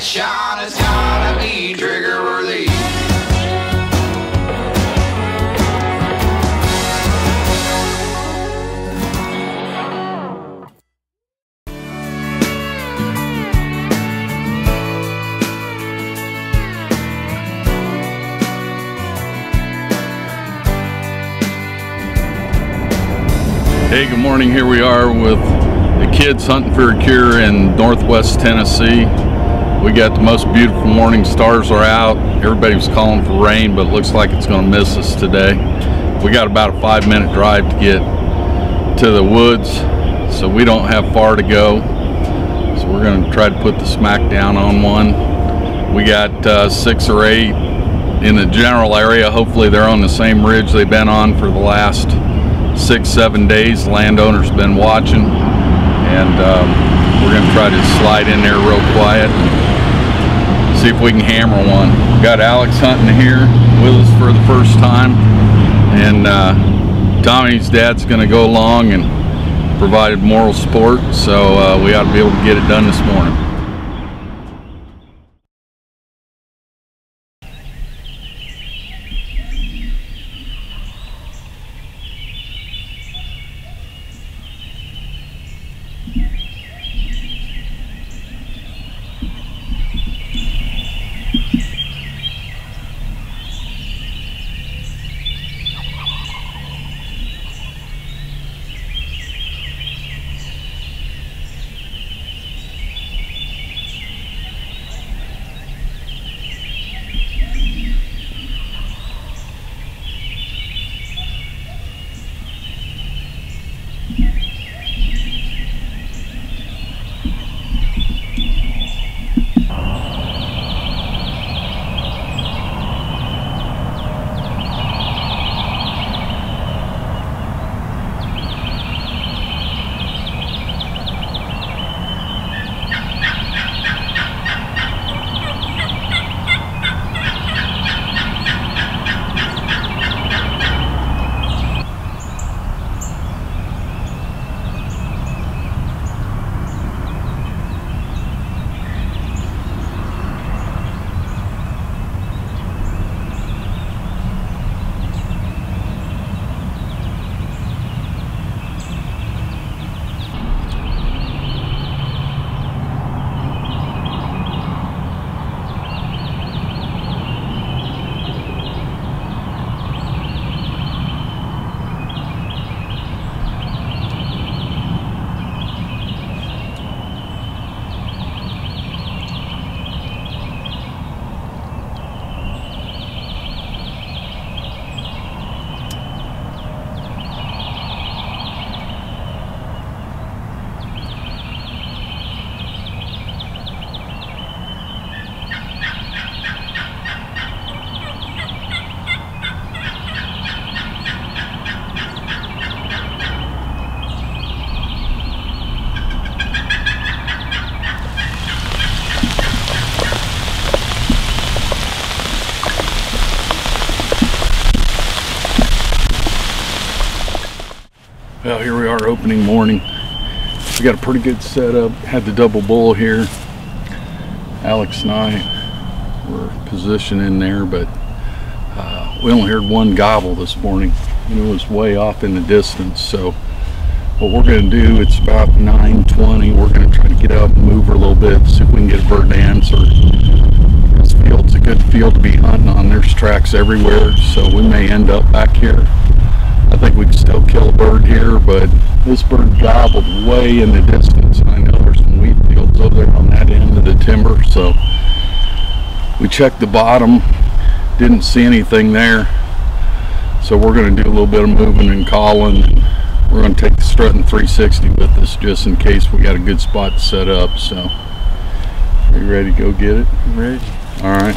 shot has gotta be trigger worthy. Hey, good morning. Here we are with the kids hunting for a cure in northwest Tennessee. We got the most beautiful morning. Stars are out. Everybody was calling for rain, but it looks like it's going to miss us today. We got about a 5-minute drive to get to the woods, so we don't have far to go. So we're going to try to put the smack down on one. We got 6 or 8 in the general area. Hopefully they're on the same ridge they've been on for the last 6-7 days. Landowner's been watching, and we're going to try to slide in there real quiet and see if we can hammer one. Got Alex hunting here with us for the first time, and Tommy's dad's going to go along and provide moral support, so we ought to be able to get it done this morning. Well, here we are, opening morning. We got a pretty good setup. Had the double bull here. Alex and I were positioned in there, but we only heard one gobble this morning, and it was way off in the distance. So what we're going to do, it's about 9:20. We're going to try to get out and move her a little bit, see if we can get a bird to answer. This field's a good field to be hunting on. There's tracks everywhere, so we may end up back here. I think we can still kill a bird here, but this bird gobbled way in the distance, and I know there's some wheat fields over there on that end of the timber. So we checked the bottom, didn't see anything there, so we're going to do a little bit of moving and calling, and we're going to take the Strtt'n 360 with us just in case we got a good spot to set up. So are you ready to go get it? I'm ready. All right.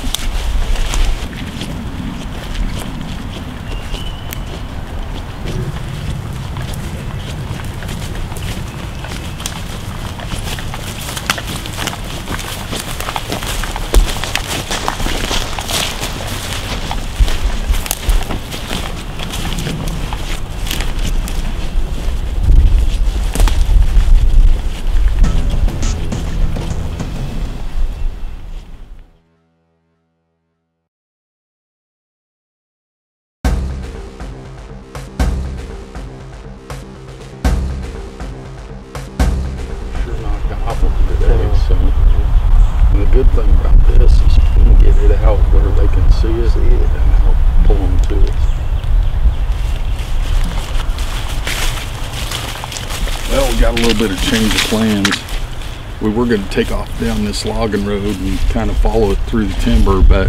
good thing about this is we can get it out where they can see it and help pull them to us. Well, we got a little bit of change of plans. We were going to take off down this logging road and kind of follow it through the timber, but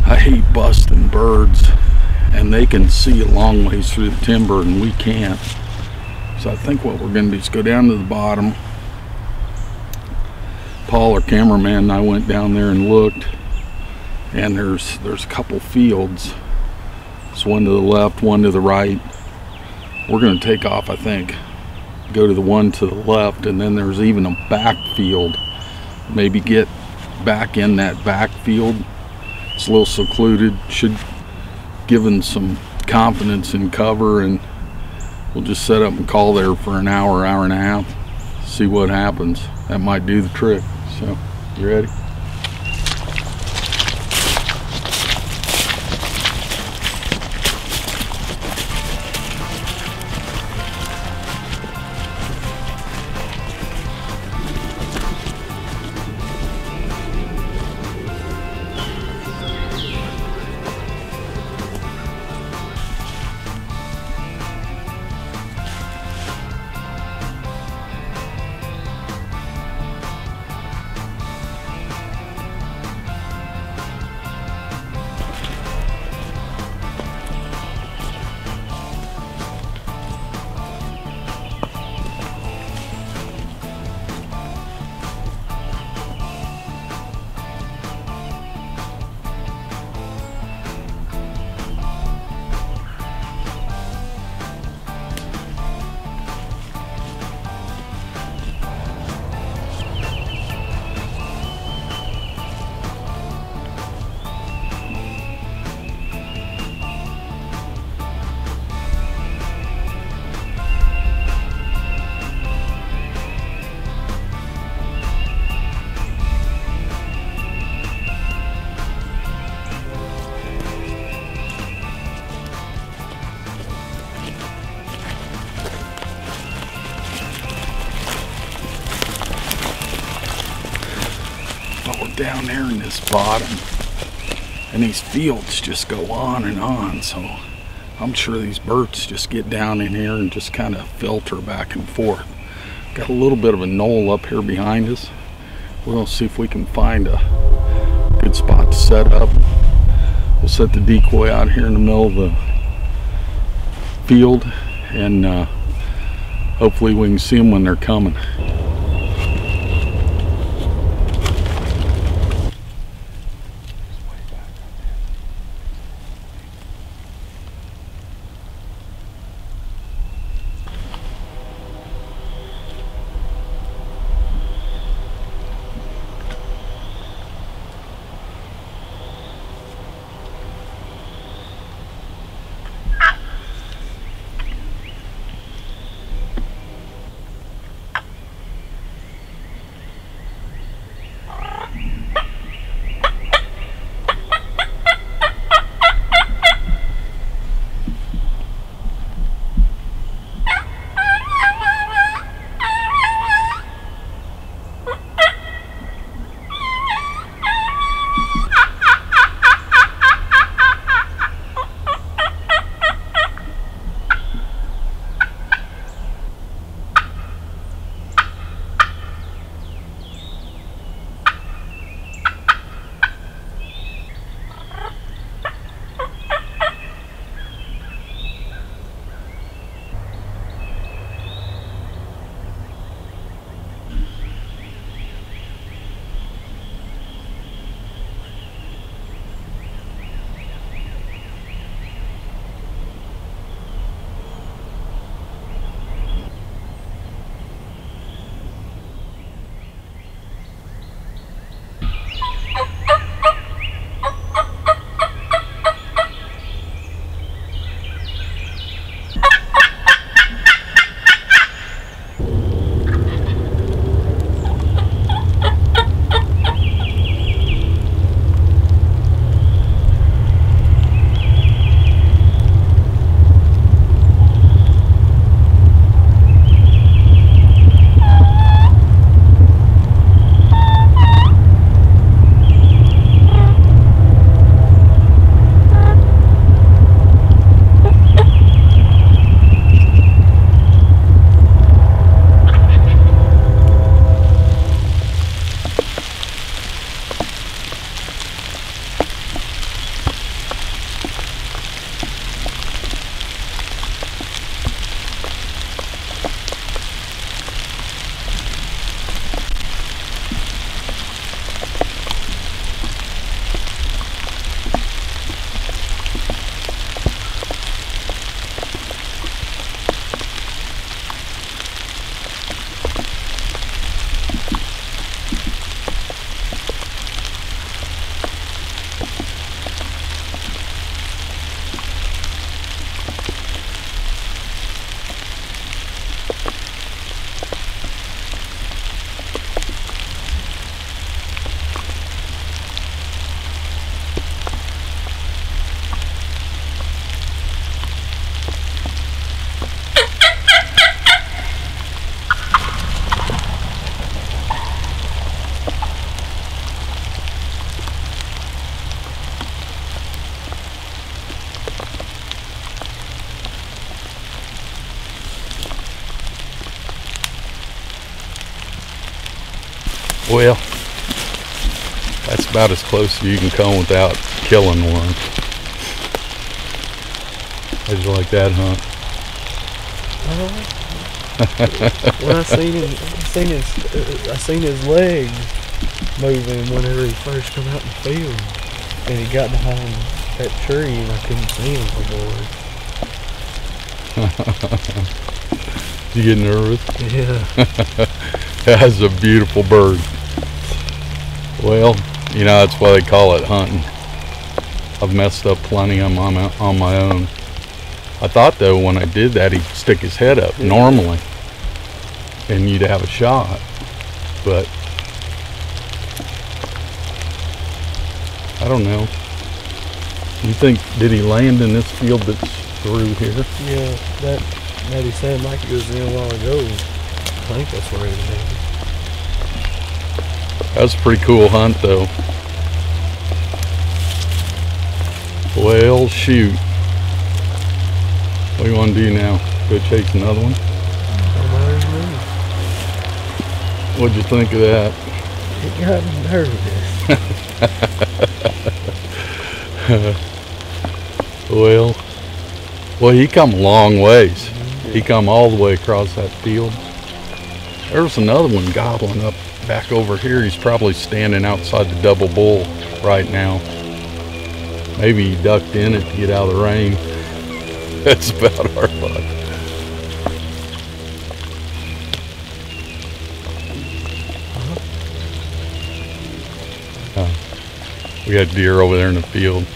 I hate busting birds, and they can see a long ways through the timber and we can't. So I think what we're going to do is go down to the bottom. Paul, our cameraman, and I went down there and looked, and there's a couple fields. There's one to the left, one to the right. We're going to take off, I think, go to the one to the left, and then there's even a back field. Maybe get back in that back field. It's a little secluded, should give them some confidence in cover, and we'll just set up and call there for an hour, hour and a half, see what happens. That might do the trick. So, you ready? Down there in this bottom, and these fields just go on and on, so I'm sure these birds just get down in here and just kind of filter back and forth. Got a little bit of a knoll up here behind us. We'll see if we can find a good spot to set up. We'll set the decoy out here in the middle of the field, and hopefully we can see them when they're coming. Well, that's about as close as you can come without killing one. How'd you like that hunt? When I seen his legs moving whenever he first come out in the field, and he got behind that tree, and I couldn't see him no more. You get nervous? Yeah. That's a beautiful bird. Well, you know, that's why they call it hunting. I've messed up plenty on my own. I thought though when I did that he'd stick his head up normally and you'd have a shot, but I don't know. You think, did he land in this field that's through here? Yeah, that he sounded like it was in a while ago. I think that's where he landed. That was a pretty cool hunt though. Well, shoot. What do you want to do now? Go chase another one? What'd you think of that? It got me nervous. Well, he come a long ways. He come all the way across that field. There's another one gobbling up back over here. He's probably standing outside the double bull right now. Maybe he ducked in it to get out of the rain. That's about our luck. We got deer over there in the field.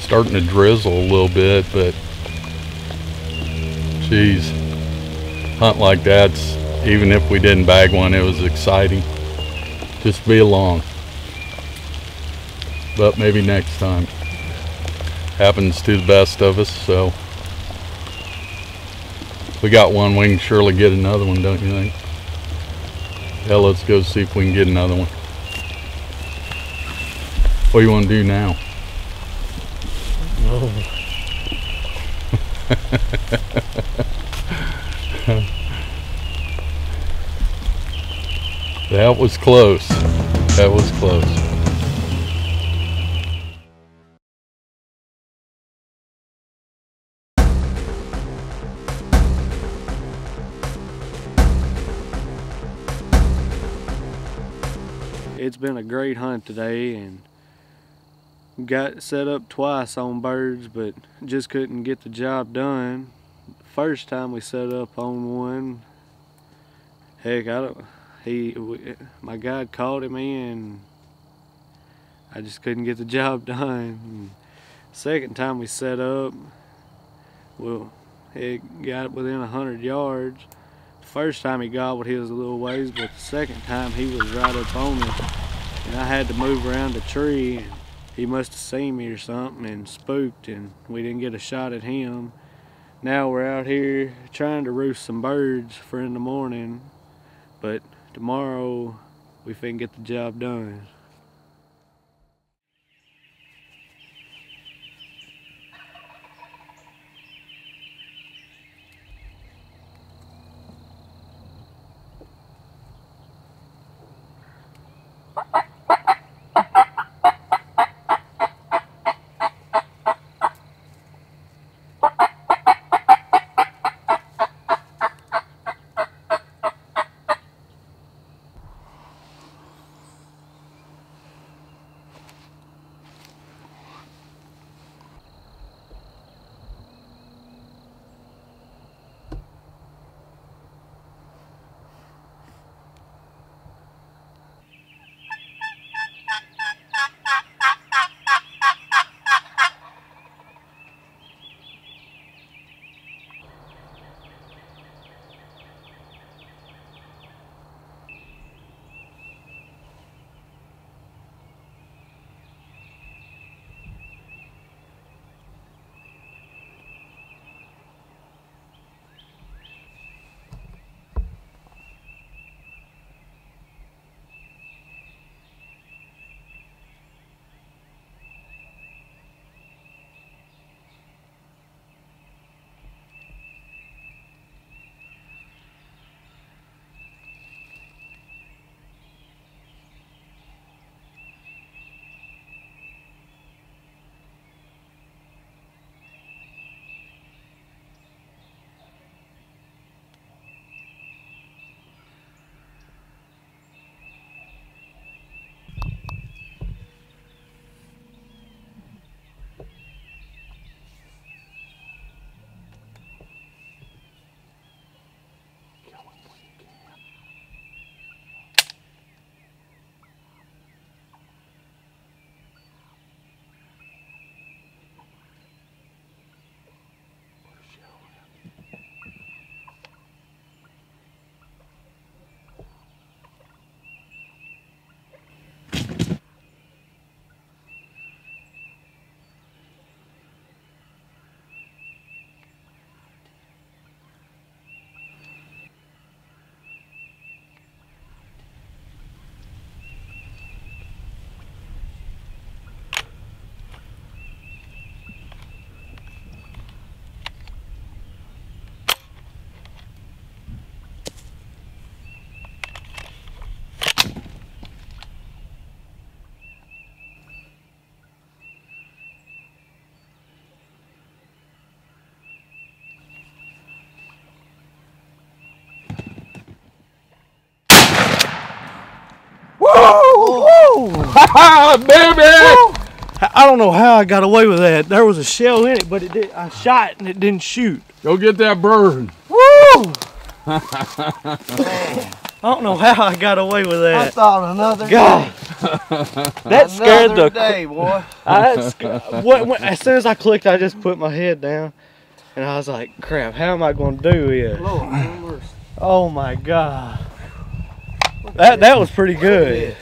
Starting to drizzle a little bit, but geez, hunt like that's, even if we didn't bag one, it was exciting. Just be along. But maybe next time. Happens to the best of us, so if we got one, we can surely get another one, don't you think? Yeah, let's go see if we can get another one. What do you want to do now? Oh. That was close. That was close. It's been a great hunt today, and got set up twice on birds, but just couldn't get the job done. First time we set up on one, heck, my guide called him in, I just couldn't get the job done. And second time we set up, well, it got within 100 yards. The first time he gobbled, he was a little ways, but the second time he was right up on me, and I had to move around the tree. And he must have seen me or something and spooked, and we didn't get a shot at him. Now we're out here trying to roost some birds for in the morning, but tomorrow we finna get the job done. Baby! I don't know how I got away with that. There was a shell in it, but it did. I shot and it didn't shoot. Go get that bird. Woo! I don't know how I got away with that. I thought another God, that scared the day, boy. as soon as I clicked, I just put my head down, and I was like, "Crap, how am I going to do it?" Lord, Oh my God, that was pretty good.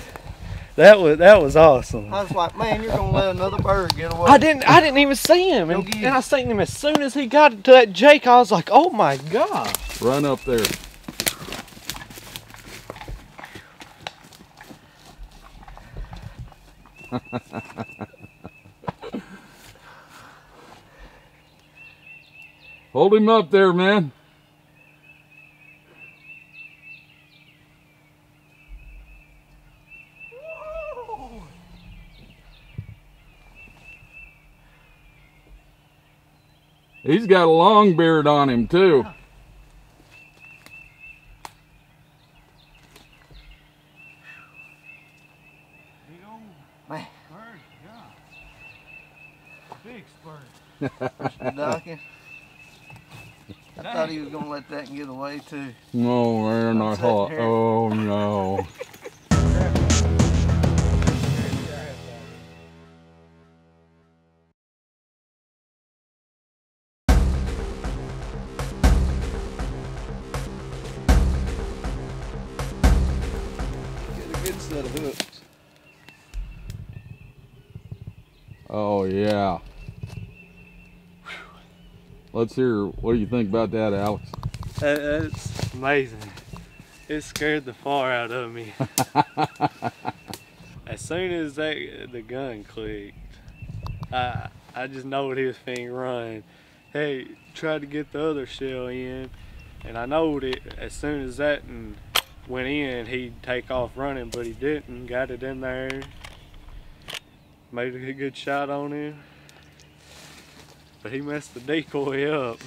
That was awesome. I was like, man, you're gonna let another bird get away. I didn't even see him, and I seen him as soon as he got to that Jake. I was like, "Oh my God!" Run up there. Hold him up there, man. He's got a long beard on him too. Man. Bird, yeah. Big spurt. Dunkin. I thought he was gonna let that get away too. No, man, I thought, oh no. Get a good set of hooks. Oh yeah. Let's hear, what do you think about that, Alex? That's amazing. It scared the far out of me. As soon as the gun clicked, I just know he was finna run. Hey, tried to get the other shell in, and I knowed it as soon as that went in, he'd take off running, but he didn't. Got it in there. Made a good shot on him. But he messed the decoy up.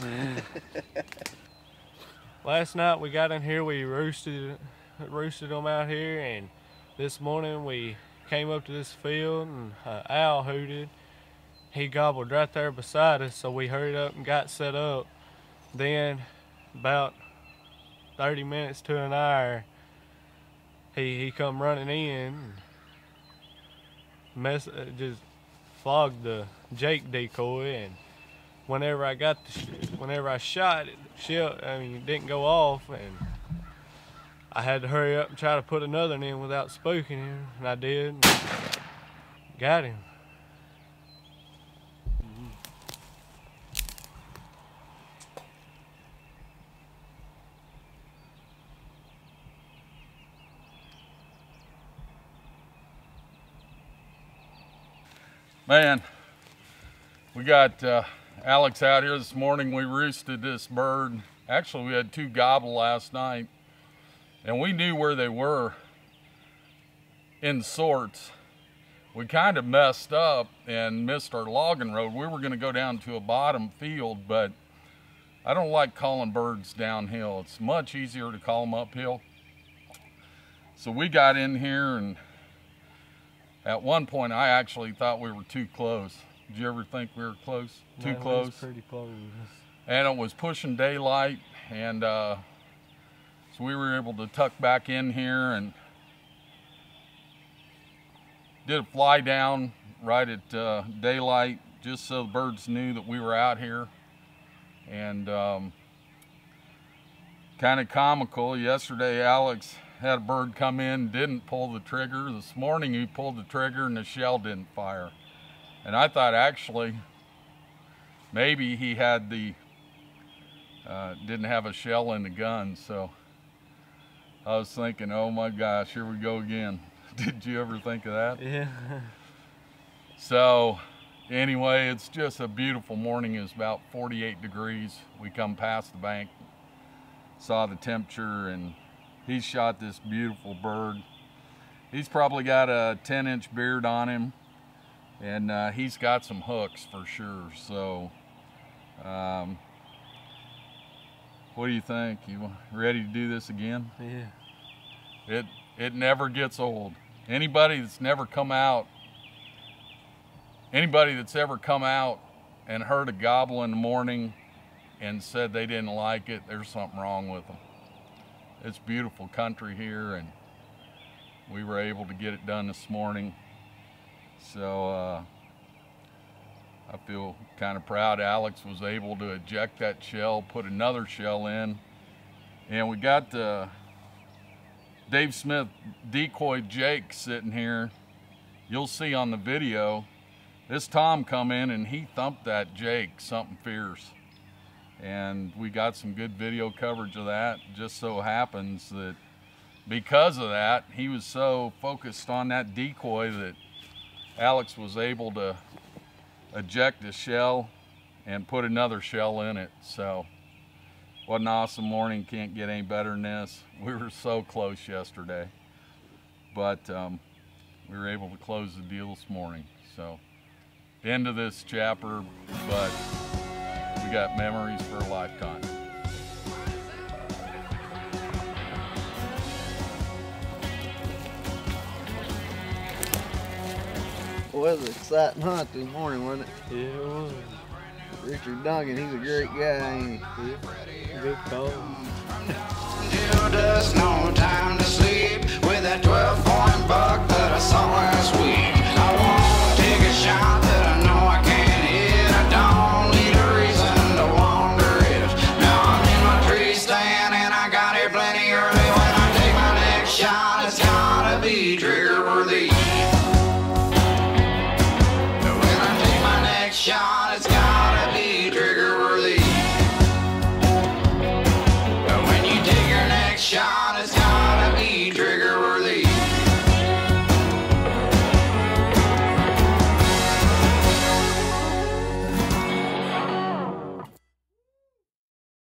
Last night we got in here, we roosted them out here, and this morning we came up to this field and an owl hooted. He gobbled right there beside us, so we hurried up and got set up. Then about 30 minutes to an hour, he come running in and just flogged the Jake decoy, and whenever I shot it, it didn't go off, and I had to hurry up and try to put another one in without spooking him, and I did. And got him. Man, we got Alex out here this morning. We roosted this bird. Actually, we had 2 gobble last night, and we knew where they were in sorts. We kind of messed up and missed our logging road. We were going to go down to a bottom field, but I don't like calling birds downhill. It's much easier to call them uphill. So we got in here, and at one point I actually thought we were too close. Did you ever think we were close? Too close? It was pretty close. And it was pushing daylight, and so we were able to tuck back in here and did a fly down right at daylight, just so the birds knew that we were out here. And kind of comical, yesterday Alex had a bird come in, didn't pull the trigger. This morning he pulled the trigger and the shell didn't fire. And I thought actually maybe he had didn't have a shell in the gun. So I was thinking, oh my gosh, here we go again. Did you ever think of that? Yeah. So anyway, it's just a beautiful morning. It's about 48 degrees. We come past the bank, saw the temperature, and he shot this beautiful bird. He's probably got a 10-inch beard on him, and he's got some hooks for sure. So what do you think? You ready to do this again? Yeah. It never gets old. Anybody that's ever come out and heard a gobble in the morning and said they didn't like it, there's something wrong with them. It's beautiful country here, and we were able to get it done this morning. So I feel kind of proud Alex was able to eject that shell, put another shell in, and we got Dave Smith decoy Jake sitting here. You'll see on the video, this Tom come in and he thumped that Jake something fierce. And we got some good video coverage of that. Just so happens that because of that, he was so focused on that decoy that Alex was able to eject a shell and put another shell in it. So what an awesome morning. Can't get any better than this. We were so close yesterday, but we were able to close the deal this morning. So end of this chapter, but we got memories for a lifetime. Well, it was an exciting hunt this morning, wasn't it? Yeah, it was. Richard Dunkin, he's a great guy, ain't he? Yeah, good call. Still there's no time to sleep with that 12-point buck that I saw last week. I won't take a shot that I know I can't hit. I don't need a reason to wander it. Now I'm in my tree stand and I got here plenty early. When I take my next shot, it's gotta be true.